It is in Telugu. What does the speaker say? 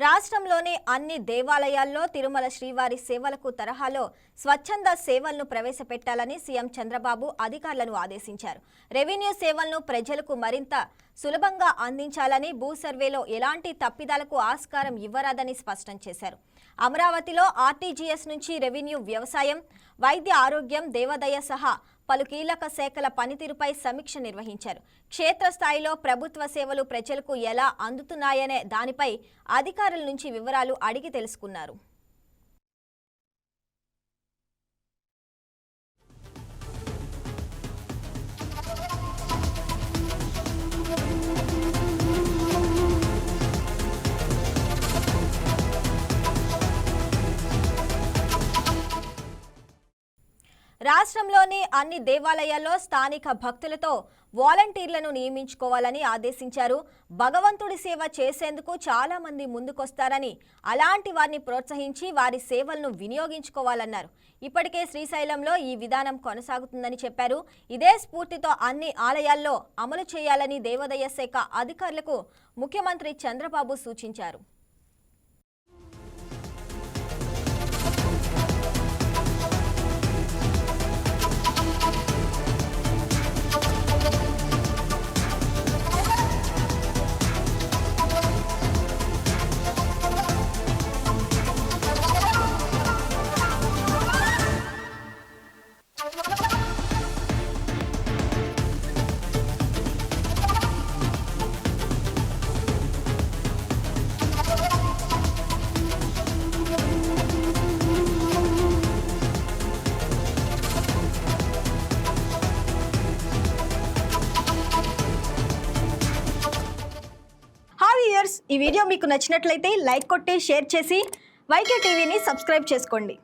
రాష్ట్రంలోని అన్ని దేవాలయాల్లో తిరుమల శ్రీవారి సేవలకు తరహాలో స్వచ్ఛంద సేవలను ప్రవేశపెట్టాలని సీఎం చంద్రబాబు అధికారులను ఆదేశించారు. రెవెన్యూ సేవలను ప్రజలకు మరింత సులభంగా అందించాలని, భూ సర్వేలో ఎలాంటి తప్పిదాలకు ఆస్కారం ఇవ్వరాదని స్పష్టం చేశారు. అమరావతిలో ఆర్టీజీఎస్ నుంచి రెవెన్యూ, వ్యవసాయం, వైద్య ఆరోగ్యం, దేవాదాయ సహా పలు కీలక శాఖల పనితీరుపై సమీక్ష నిర్వహించారు. క్షేత్రస్థాయిలో ప్రభుత్వ సేవలు ప్రజలకు ఎలా అందుతున్నాయనే దానిపై అధికారుల నుంచి వివరాలు అడిగి తెలుసుకున్నారు. రాష్ట్రంలోని అన్ని దేవాలయాల్లో స్థానిక భక్తులతో వాలంటీర్లను నియమించుకోవాలని ఆదేశించారు. భగవంతుడి సేవ చేసేందుకు చాలా మంది ముందుకొస్తారని, అలాంటి వారిని ప్రోత్సహించి వారి సేవలను వినియోగించుకోవాలన్నారు. ఇప్పటికే శ్రీశైలంలో ఈ విధానం కొనసాగుతుందని చెప్పారు. ఇదే స్ఫూర్తితో అన్ని ఆలయాల్లో అమలు చేయాలని దేవాదాయ శాఖ అధికారులకు ముఖ్యమంత్రి చంద్రబాబు సూచించారు. ఈ వీడియో మీకు నచ్చినట్లయితే లైక్ కొట్టి షేర్ చేసి వైకే టీవీని సబ్స్క్రైబ్ చేసుకోండి.